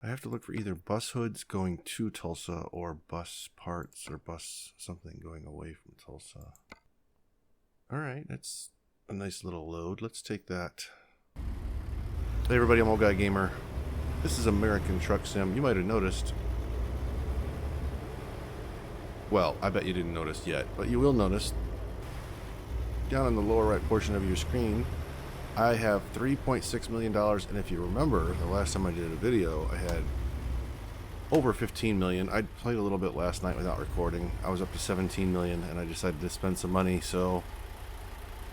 I have to look for either bus hoods going to Tulsa or bus parts or bus something going away from Tulsa. Alright, that's a nice little load. Let's take that. Hey everybody, I'm Old Guy Gamer. This is American Truck Sim. You might have noticed. Well, I bet you didn't notice yet, but you will notice. Down in the lower right portion of your screen, I have $3.6 million, and if you remember, the last time I did a video, I had over 15 million. I played a little bit last night without recording. I was up to 17 million, and I decided to spend some money, so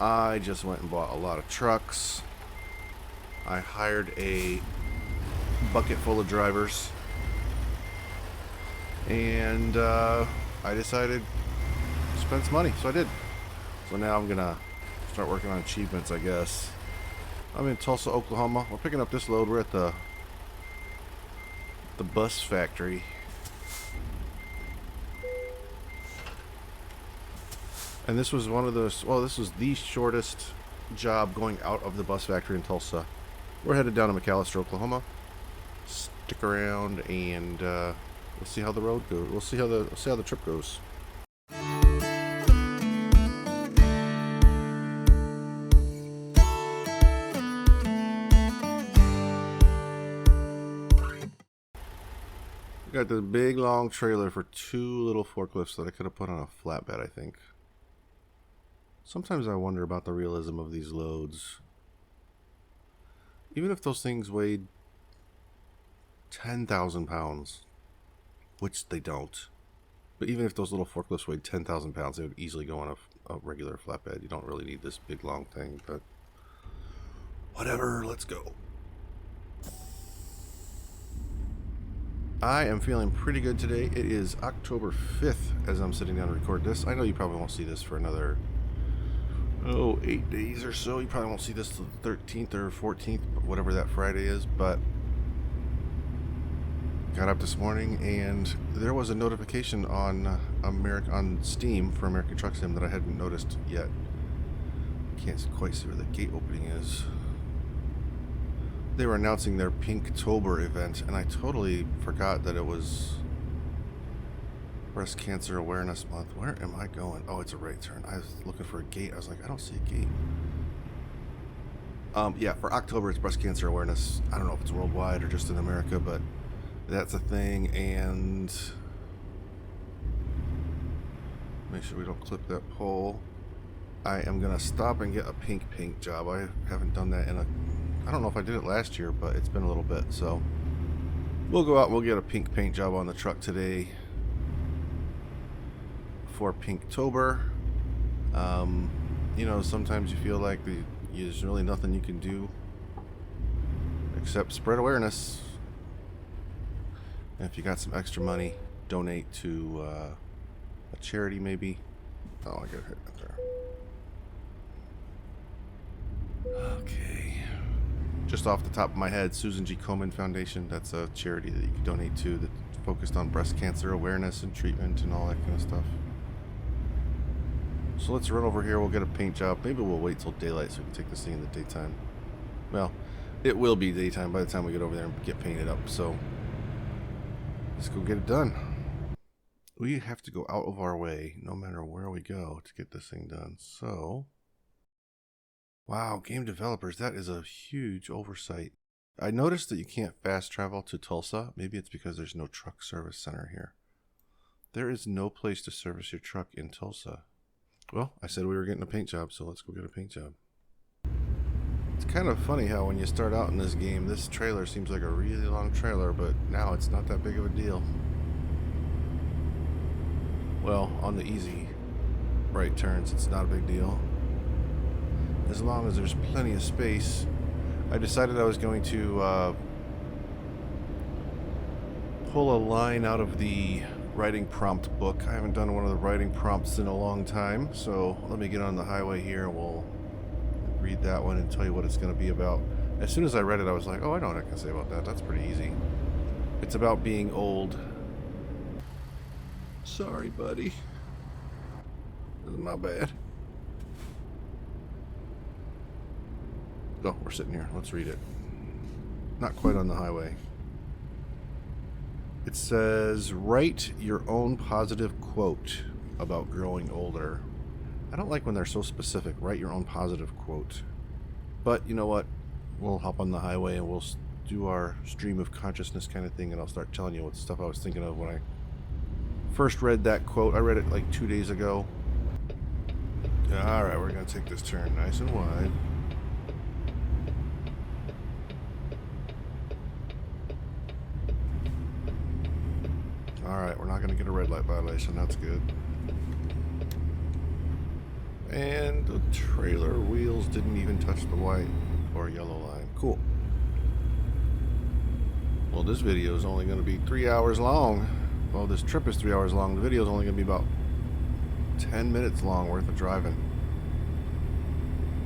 I just went and bought a lot of trucks. I hired a bucket full of drivers, and I decided to spend some money, so I did. So now I'm gonna start working on achievements, I guess. I'm in Tulsa, Oklahoma. We're picking up this load. We're at the bus factory. And this was one of those, well, this was the shortest job going out of the bus factory in Tulsa. We're headed down to McAlester, Oklahoma. Stick around and we'll see how the road goes. We'll see how the trip goes. Got the big long trailer for two little forklifts that I could have put on a flatbed, I think. Sometimes I wonder about the realism of these loads. Even if those things weighed 10,000 pounds, which they don't, but even if those little forklifts weighed 10,000 pounds, they would easily go on a regular flatbed. You don't really need this big long thing, but whatever, let's go. I am feeling pretty good today. It is October 5th as I'm sitting down to record this. I know you probably won't see this for another, 8 days or so. You probably won't see this till the 13th or 14th, whatever that Friday is, but got up this morning and there was a notification on Steam for American Truck Sim that I hadn't noticed yet. Can't quite see where the gate opening is. They were announcing their Pinktober event, and I totally forgot that it was Breast Cancer Awareness Month. Where am I going? Oh, it's a right turn. I was looking for a gate. I was like, I don't see a gate. Yeah, for October, it's Breast Cancer Awareness. I don't know if it's worldwide or just in America, but that's a thing, and make sure we don't clip that pole. I am going to stop and get a pink paint job. I haven't done that in I don't know if I did it last year, but it's been a little bit, so we'll go out and we'll get a pink paint job on the truck today for Pinktober. You know, sometimes you feel like there's really nothing you can do except spread awareness. And if you got some extra money, donate to a charity maybe. Oh, I got hit right there. Okay. Just off the top of my head, Susan G. Komen Foundation, that's a charity that you can donate to that's focused on breast cancer awareness and treatment and all that kind of stuff. So let's run over here, we'll get a paint job. Maybe we'll wait till daylight so we can take this thing in the daytime. Well, it will be daytime by the time we get over there and get painted up, so let's go get it done. We have to go out of our way, no matter where we go, to get this thing done, so wow, game developers, that is a huge oversight. I noticed that you can't fast travel to Tulsa. Maybe it's because there's no truck service center here. There is no place to service your truck in Tulsa. Well, I said we were getting a paint job, so let's go get a paint job. It's kind of funny how when you start out in this game, this trailer seems like a really long trailer, but now it's not that big of a deal. Well, on the easy right turns, it's not a big deal. As long as there's plenty of space. I decided I was going to pull a line out of the writing prompt book. I haven't done one of the writing prompts in a long time, so let me get on the highway here and we'll read that one and tell you what it's going to be about. As soon as I read it, I was like, oh, I know what I can say about that. That's pretty easy. It's about being old. Sorry, buddy. This is my bad. Oh, we're sitting here. Let's read it. Not quite on the highway. It says, write your own positive quote about growing older. I don't like when they're so specific. Write your own positive quote. But you know what? We'll hop on the highway and we'll do our stream of consciousness kind of thing, and I'll start telling you what stuff I was thinking of when I first read that quote. I read it like 2 days ago. Alright, we're going to take this turn nice and wide. Alright, we're not going to get a red light violation. That's good. And the trailer wheels didn't even touch the white or yellow line. Cool. Well, this video is only going to be 3 hours long. Well, this trip is 3 hours long. The video is only going to be about 10 minutes long worth of driving.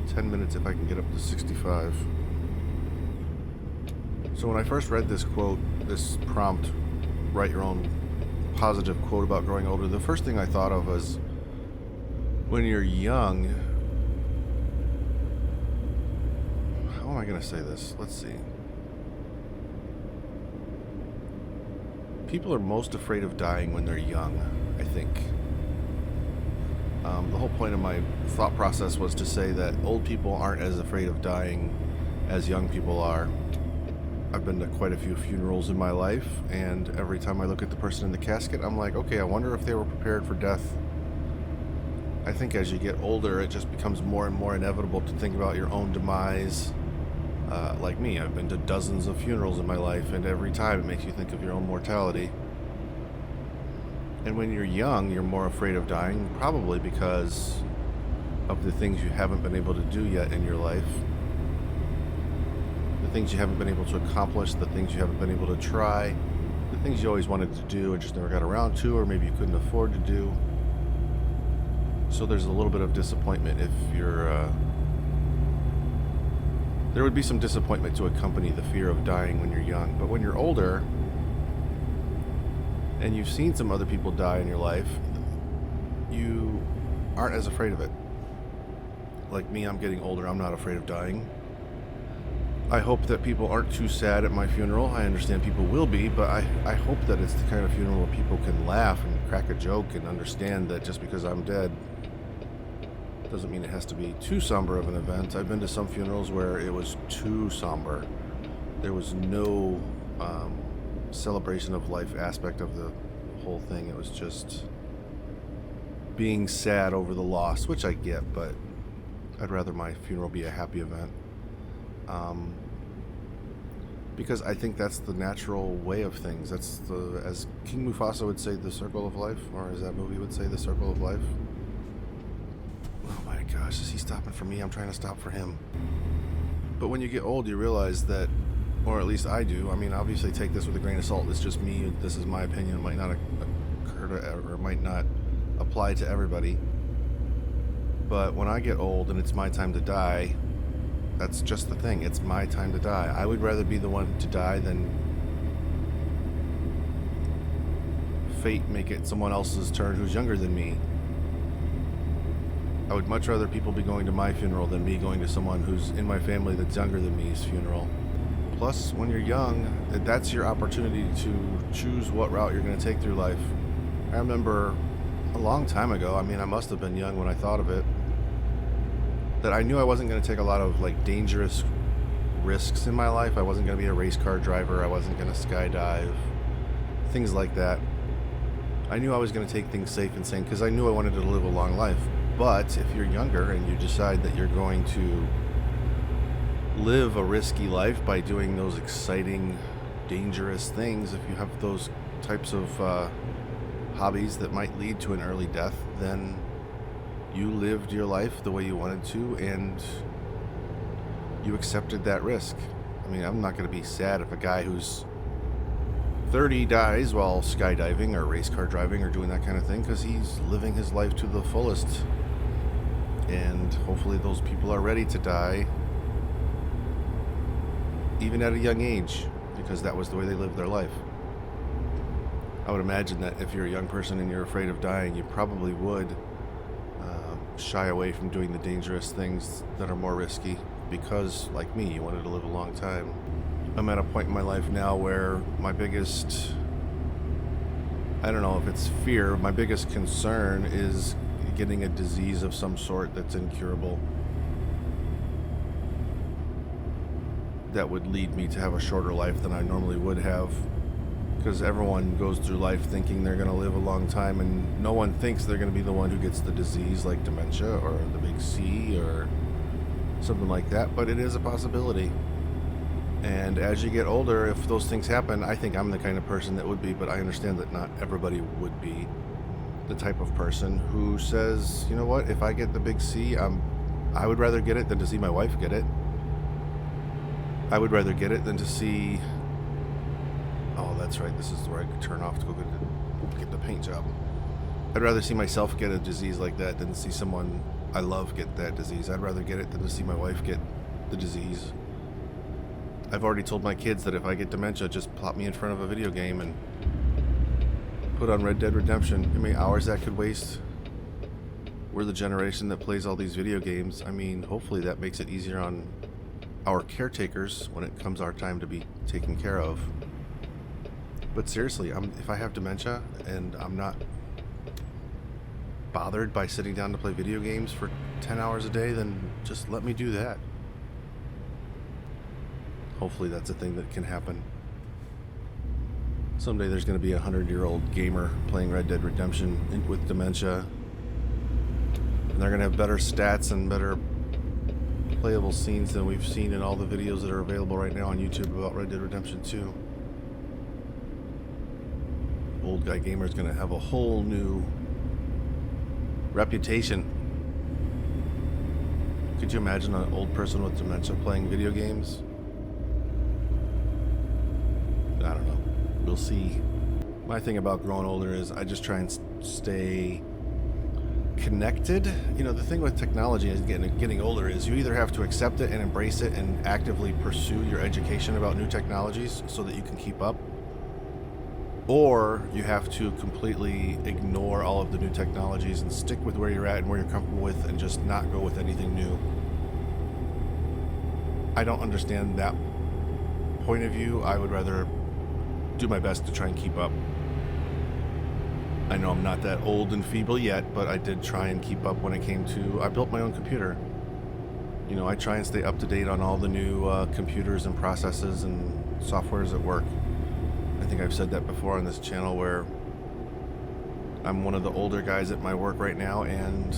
10 minutes if I can get up to 65. So when I first read this quote, this prompt, write your own positive quote about growing older, the first thing I thought of was when you're young. How am I going to say this? Let's see. People are most afraid of dying when they're young, I think. The whole point of my thought process was to say that old people aren't as afraid of dying as young people are. I've been to quite a few funerals in my life, and every time I look at the person in the casket, I'm like, okay, I wonder if they were prepared for death. I think as you get older, it just becomes more and more inevitable to think about your own demise. Like me, I've been to dozens of funerals in my life, and every time it makes you think of your own mortality. And when you're young, you're more afraid of dying, probably because of the things you haven't been able to do yet in your life. The things you haven't been able to accomplish, the things you haven't been able to try, the things you always wanted to do and just never got around to, or maybe you couldn't afford to do. So there's a little bit of disappointment if you're... There would be some disappointment to accompany the fear of dying when you're young. But when you're older, and you've seen some other people die in your life, you aren't as afraid of it. Like me, I'm getting older, I'm not afraid of dying. I hope that people aren't too sad at my funeral. I understand people will be, but I hope that it's the kind of funeral where people can laugh and crack a joke and understand that just because I'm dead doesn't mean it has to be too somber of an event. I've been to some funerals where it was too somber. There was no celebration of life aspect of the whole thing. It was just being sad over the loss, which I get, but I'd rather my funeral be a happy event. Because I think that's the natural way of things. That's the, as King Mufasa would say, the circle of life, or as that movie would say, the circle of life. Oh my gosh, is he stopping for me? I'm trying to stop for him. But when you get old, you realize that, or at least I do, I mean, obviously take this with a grain of salt. It's just me. This is my opinion. It might not occur to, or it might not apply to everybody. But when I get old and it's my time to die, that's just the thing. It's my time to die. I would rather be the one to die than fate make it someone else's turn who's younger than me. I would much rather people be going to my funeral than me going to someone who's in my family that's younger than me's funeral. Plus, when you're young, that's your opportunity to choose what route you're going to take through life. I remember a long time ago, I mean, I must have been young when I thought of it, that I knew I wasn't going to take a lot of like dangerous risks in my life. I wasn't going to be a race car driver. I wasn't going to skydive, things like that. I knew I was going to take things safe and sane because I knew I wanted to live a long life. But if you're younger and you decide that you're going to live a risky life by doing those exciting, dangerous things, if you have those types of hobbies that might lead to an early death, then you lived your life the way you wanted to and you accepted that risk. I mean, I'm not going to be sad if a guy who's 30 dies while skydiving or race car driving or doing that kind of thing, because he's living his life to the fullest. And hopefully those people are ready to die even at a young age, because that was the way they lived their life. I would imagine that if you're a young person and you're afraid of dying, you probably would shy away from doing the dangerous things that are more risky because, like me, you wanted to live a long time. I'm at a point in my life now where my biggest I don't know if it's fear. My biggest concern is getting a disease of some sort that's incurable. That would lead me to have a shorter life than I normally would have. Because everyone goes through life thinking they're going to live a long time, and no one thinks they're going to be the one who gets the disease like dementia or the big C or something like that, but it is a possibility. And as you get older, if those things happen, I think I'm the kind of person that would be, but I understand that not everybody would be the type of person who says, you know what, if I get the big C, I would rather get it than to see my wife get it. I would rather get it than to see... Oh, that's right, this is where I could turn off to go get the paint job. I'd rather see myself get a disease like that than to see someone I love get that disease. I'd rather get it than to see my wife get the disease. I've already told my kids that if I get dementia, just plop me in front of a video game and put on Red Dead Redemption. How many hours that could waste? We're the generation that plays all these video games. I mean, hopefully that makes it easier on our caretakers when it comes our time to be taken care of. But seriously, if I have dementia and I'm not bothered by sitting down to play video games for 10 hours a day, then just let me do that. Hopefully that's a thing that can happen. Someday there's going to be a 100-year-old gamer playing Red Dead Redemption with dementia. And they're going to have better stats and better playable scenes than we've seen in all the videos that are available right now on YouTube about Red Dead Redemption 2. Old guy gamer is going to have a whole new reputation. Could you imagine an old person with dementia playing video games? I don't know. We'll see. My thing about growing older is I just try and stay connected. You know, the thing with technology is getting older is you either have to accept it and embrace it and actively pursue your education about new technologies so that you can keep up, or you have to completely ignore all of the new technologies and stick with where you're at and where you're comfortable with and just not go with anything new. I don't understand that point of view. I would rather do my best to try and keep up. I know I'm not that old and feeble yet, but I did try and keep up when it came to... I built my own computer. You know, I try and stay up to date on all the new computers and processes and softwares at work. I think I've said that before on this channel, where I'm one of the older guys at my work right now, and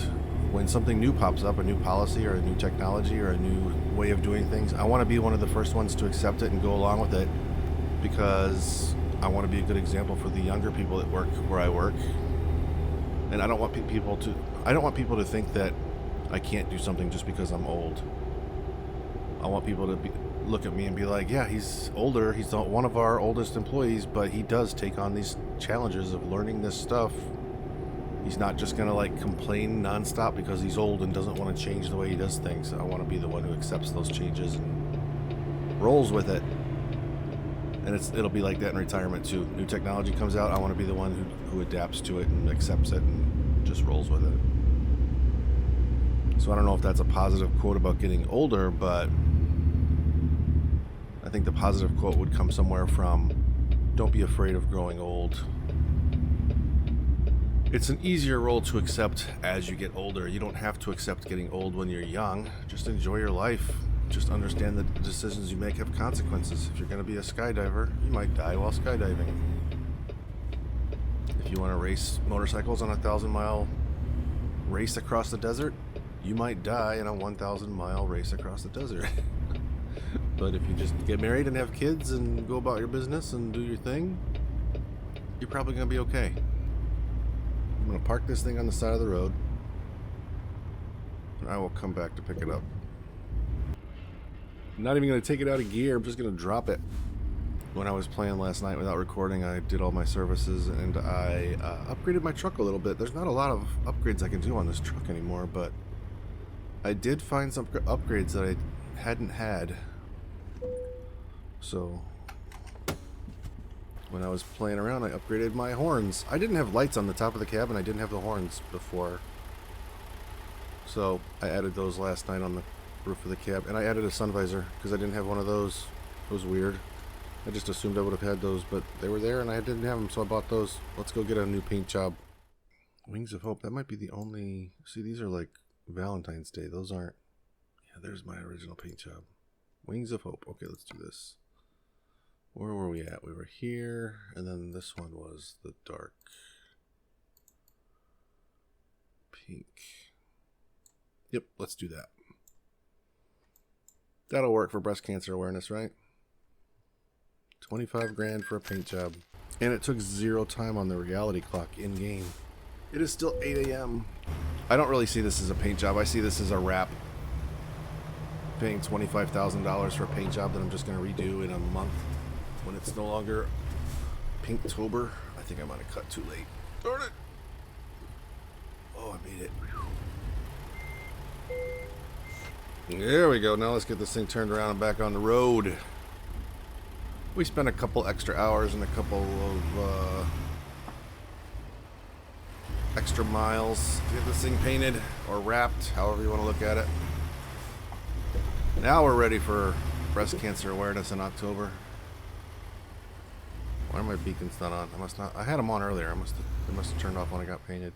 when something new pops up, a new policy or a new technology or a new way of doing things, I want to be one of the first ones to accept it and go along with it, because I want to be a good example for the younger people that work where I work. And I don't want people to think that I can't do something just because I'm old. I want people to look at me and be like, yeah, he's older, he's one of our oldest employees, but he does take on these challenges of learning this stuff. He's not just gonna like complain nonstop because he's old and doesn't want to change the way he does things. I want to be the one who accepts those changes and rolls with it. And it'll be like that in retirement too. New technology comes out, I want to be the one who adapts to it and accepts it and just rolls with it. So I don't know if that's a positive quote about getting older, but I think the positive quote would come somewhere from, don't be afraid of growing old. It's an easier role to accept as you get older. You don't have to accept getting old when you're young. Just enjoy your life. Just understand that the decisions you make have consequences. If you're going to be a skydiver, you might die while skydiving. If you want to race motorcycles on a 1,000-mile race across the desert, you might die in a 1,000-mile race across the desert. But if you just get married and have kids and go about your business and do your thing, you're probably going to be okay. I'm going to park this thing on the side of the road, and I will come back to pick it up. I'm not even going to take it out of gear, I'm just going to drop it. When I was playing last night without recording, I did all my services and I upgraded my truck a little bit. There's not a lot of upgrades I can do on this truck anymore, but I did find some upgrades that I hadn't had. So when I was playing around, I upgraded my horns. I didn't have lights on the top of the cab, and I didn't have the horns before. So I added those last night on the roof of the cab, and I added a sun visor because I didn't have one of those. It was weird. I just assumed I would have had those, but they were there and I didn't have them, so I bought those. Let's go get a new paint job. Wings of Hope. That might be the only... See, these are like Valentine's Day. Those aren't... Yeah, there's my original paint job. Wings of Hope. Okay, let's do this. Where were we at? We were here, and then this one was the dark pink. Yep, let's do that. That'll work for breast cancer awareness, right? 25 grand for a paint job. And it took 0 time on the reality clock in-game. It is still 8 a.m. I don't really see this as a paint job. I see this as a wrap. Paying $25,000 for a paint job that I'm just going to redo in a month when it's no longer Pinktober. I think I might have cut too late. Darn it! Oh, I made it. There we go. Now let's get this thing turned around and back on the road. We spent a couple extra hours and a couple of extra miles to get this thing painted or wrapped, however you want to look at it. Now we're ready for breast cancer awareness in October. Why are my beacons not on? I must not. I had them on earlier. They must have turned off when I got painted.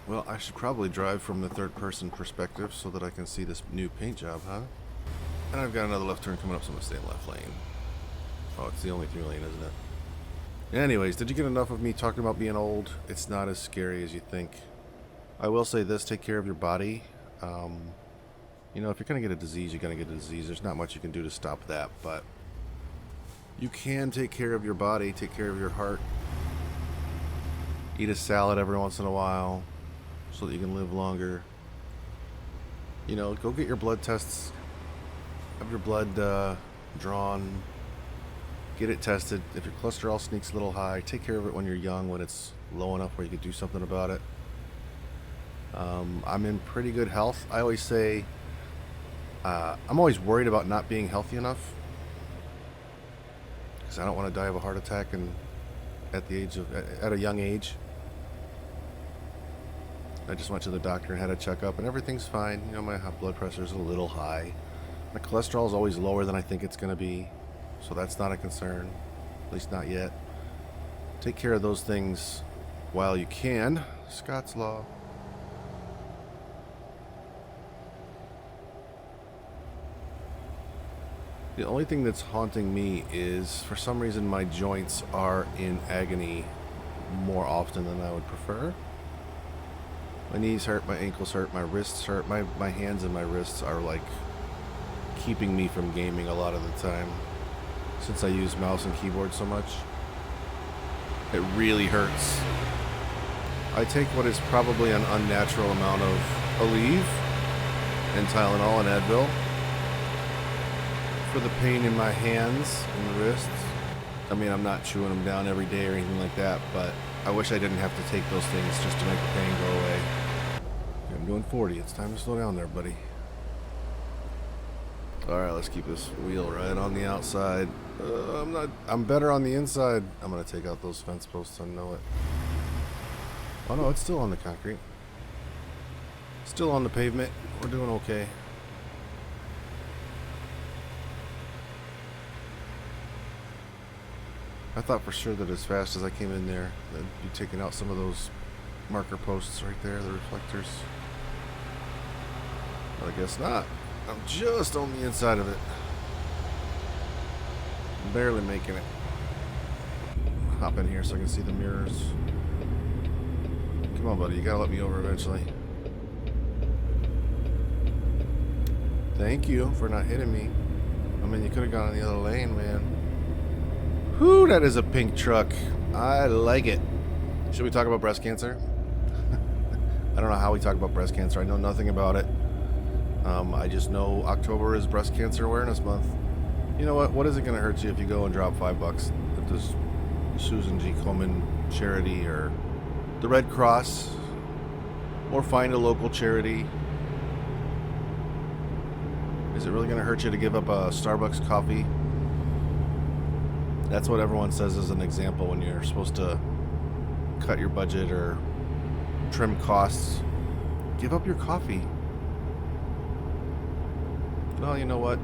Well, I should probably drive from the third-person perspective so that I can see this new paint job, huh? And I've got another left turn coming up, so I'm going to stay in left lane. Oh, it's the only 3-lane, isn't it? Anyways, did you get enough of me talking about being old? It's not as scary as you think. I will say this, take care of your body. You know, if you're going to get a disease, you're going to get a disease. There's not much you can do to stop that, but you can take care of your body, take care of your heart. Eat a salad every once in a while so that you can live longer. You know, go get your blood tests. Have your blood drawn. Get it tested. If your cholesterol sneaks a little high, take care of it when you're young, when it's low enough where you can do something about it. I'm in pretty good health. I always say I'm always worried about not being healthy enough because I don't want to die of a heart attack and at a young age. I just went to the doctor and had a checkup and everything's fine. You know, my blood pressure is a little high. My cholesterol is always lower than I think it's going to be, so that's not a concern, at least not yet. Take care of those things while you can. Scott's Law. The only thing that's haunting me is, for some reason, my joints are in agony more often than I would prefer. My knees hurt, my ankles hurt, my wrists hurt, my hands and my wrists are like keeping me from gaming a lot of the time. Since I use mouse and keyboard so much, it really hurts. I take what is probably an unnatural amount of Aleve and Tylenol and Advil for the pain in my hands and the wrists. I mean, I'm not chewing them down every day or anything like that, but I wish I didn't have to take those things just to make the pain go away. Okay, I'm doing 40. It's time to slow down there, buddy. Alright, let's keep this wheel right on the outside. I'm better on the inside. I'm going to take out those fence posts. I know it. Oh no, it's still on the concrete. Still on the pavement. We're doing okay. I thought for sure that as fast as I came in there, I'd be taking out some of those marker posts right there, the reflectors. But I guess not. I'm just on the inside of it. Barely making it. Hop in here so I can see the mirrors. Come on, buddy. You gotta let me over eventually. Thank you for not hitting me. I mean, you could have gone in the other lane, man. Whew, that is a pink truck. I like it. Should we talk about breast cancer? I don't know how we talk about breast cancer. I know nothing about it. I just know October is Breast Cancer Awareness Month. You know what? What is it going to hurt you if you go and drop $5 at this Susan G. Komen charity or the Red Cross, or find a local charity? Is it really going to hurt you to give up a Starbucks coffee? That's what everyone says as an example when you're supposed to cut your budget or trim costs. Give up your coffee. well, you know what?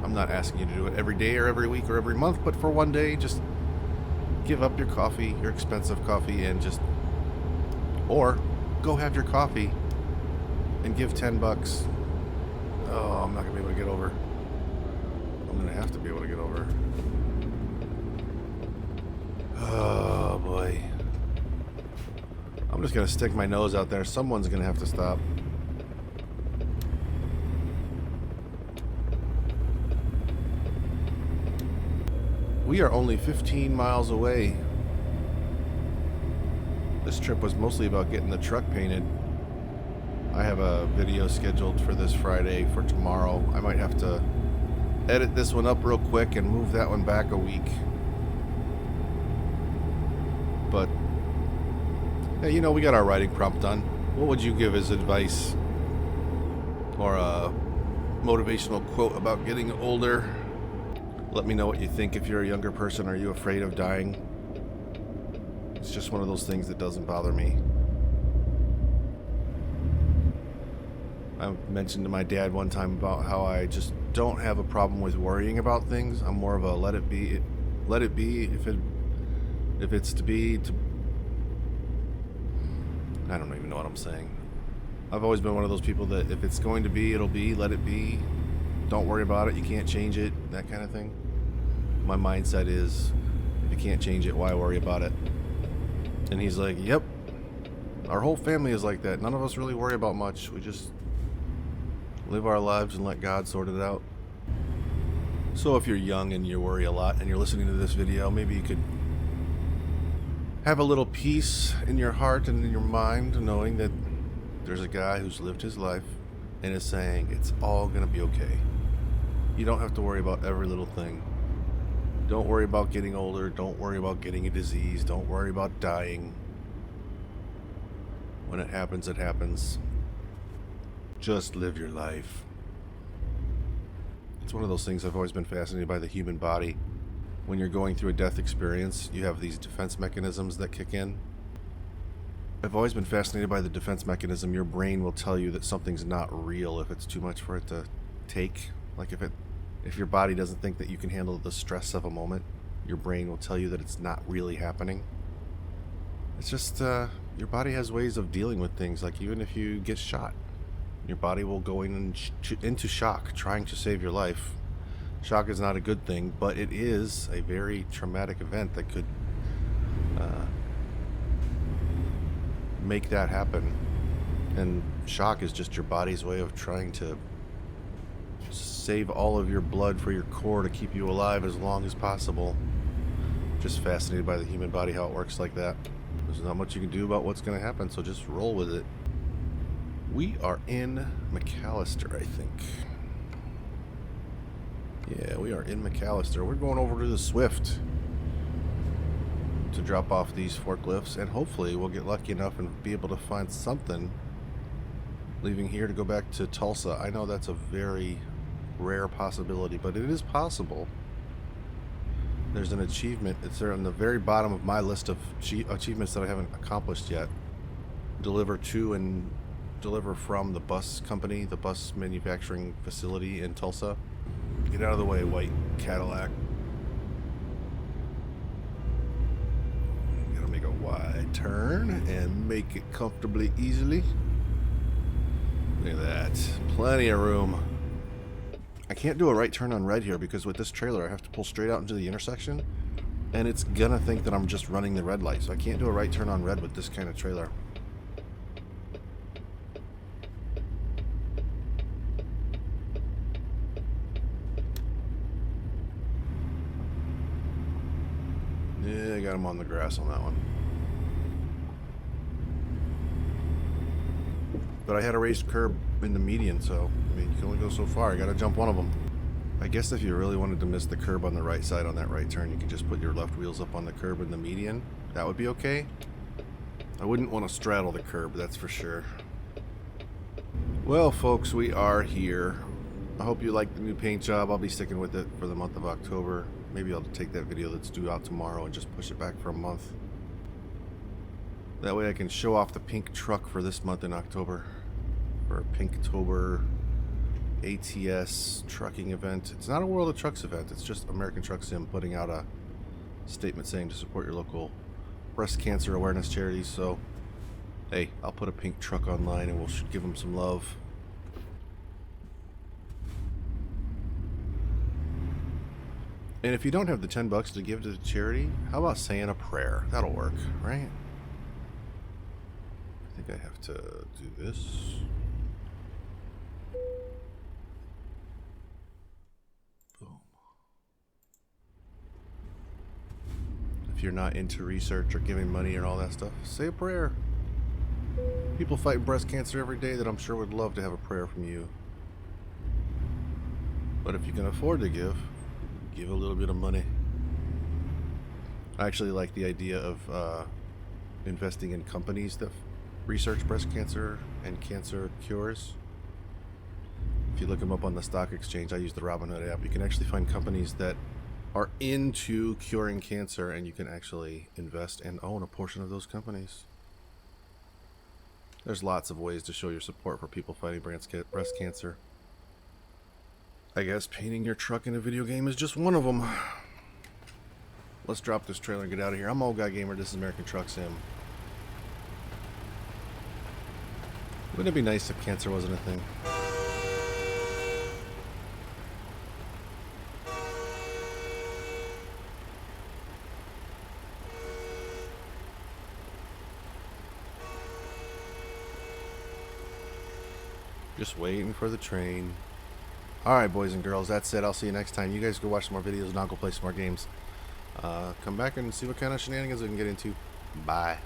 I'm not asking you to do it every day or every week or every month, but for one day, just give up your coffee, your expensive coffee, and just, or go have your coffee and give $10. Oh, I'm not gonna be able to get over. I'm gonna have to be able to get over. Oh boy. I'm just gonna stick my nose out there. Someone's gonna have to stop. We are only 15 miles away. This trip was mostly about getting the truck painted. I have a video scheduled for this Friday for tomorrow. I might have to edit this one up real quick and move that one back a week. But, yeah, you know, we got our writing prompt done. What would you give as advice or a motivational quote about getting older? Let me know what you think. If you're a younger person, are you afraid of dying? It's just one of those things that doesn't bother me. I mentioned to my dad one time about how I just don't have a problem with worrying about things. I'm more of a let it be. Let it be. If it's to be, I don't even know what I'm saying. I've always been one of those people that if it's going to be, it'll be. Let it be. Don't worry about it. You can't change it. That kind of thing. My mindset is, if you can't change it, why worry about it? And he's like, yep. Our whole family is like that. None of us really worry about much. We just live our lives and let God sort it out. So if you're young and you worry a lot and you're listening to this video, maybe you could have a little peace in your heart and in your mind, knowing that there's a guy who's lived his life and is saying it's all going to be okay. You don't have to worry about every little thing. Don't worry about getting older. Don't worry about getting a disease. Don't worry about dying. When it happens, it happens. Just live your life. It's one of those things. I've always been fascinated by the human body. When you're going through a death experience, you have these defense mechanisms that kick in. I've always been fascinated by the defense mechanism. Your brain will tell you that something's not real if it's too much for it to take. Like if your body doesn't think that you can handle the stress of a moment, your brain will tell you that it's not really happening. It's just your body has ways of dealing with things. Like even if you get shot, your body will go into shock, trying to save your life. Shock is not a good thing, but it is a very traumatic event that could make that happen. And shock is just your body's way of trying to save all of your blood for your core to keep you alive as long as possible. Just fascinated by the human body, how it works like that. There's not much you can do about what's going to happen, so just roll with it. We are in McAllister, I think. Yeah, we are in McAllister. We're going over to the Swift to drop off these forklifts, and hopefully we'll get lucky enough and be able to find something leaving here to go back to Tulsa. I know that's a very rare possibility, but it is possible. There's an achievement. It's there on the very bottom of my list of achievements that I haven't accomplished yet. Deliver to and deliver from the bus company, the bus manufacturing facility in Tulsa. Get out of the way, white Cadillac. Gotta make a wide turn and make it comfortably easily. Look at that. Plenty of room. I can't do a right turn on red here because with this trailer I have to pull straight out into the intersection and it's gonna think that I'm just running the red light, so I can't do a right turn on red with this kind of trailer. Yeah, I got him on the grass on that one. But I had a raised curb in the median, so I mean, you can only go so far. I gotta jump one of them. I guess if you really wanted to miss the curb on the right side on that right turn, you could just put your left wheels up on the curb in the median. That would be okay. I wouldn't want to straddle the curb, that's for sure. Well, folks, we are here. I hope you like the new paint job. I'll be sticking with it for the month of October. Maybe I'll take that video that's due out tomorrow and just push it back for a month. That way I can show off the pink truck for this month in October. For Pinktober ATS trucking event. It's not a World of Trucks event. It's just American Truck Sim putting out a statement saying to support your local breast cancer awareness charities. So, hey, I'll put a pink truck online and we'll give them some love. And if you don't have the $10 to give to the charity, how about saying a prayer? That'll work, right? I think I have to do this. Boom. If you're not into research or giving money and all that stuff, say a prayer. People fight breast cancer every day that I'm sure would love to have a prayer from you. But if you can afford to give a little bit of money. I actually like the idea of investing in companies that research breast cancer and cancer cures. If you look them up on the stock exchange, I use the Robinhood app, you can actually find companies that are into curing cancer, and you can actually invest and own a portion of those companies. There's lots of ways to show your support for people fighting breast cancer. I guess painting your truck in a video game is just one of them. Let's drop this trailer and get out of here. I'm Old Guy Gamer. This is American Truck Sim. Wouldn't it be nice if cancer wasn't a thing? Just waiting for the train. Alright, boys and girls, that's it. I'll see you next time. You guys go watch some more videos and I'll go play some more games. Come back and see what kind of shenanigans we can get into. Bye.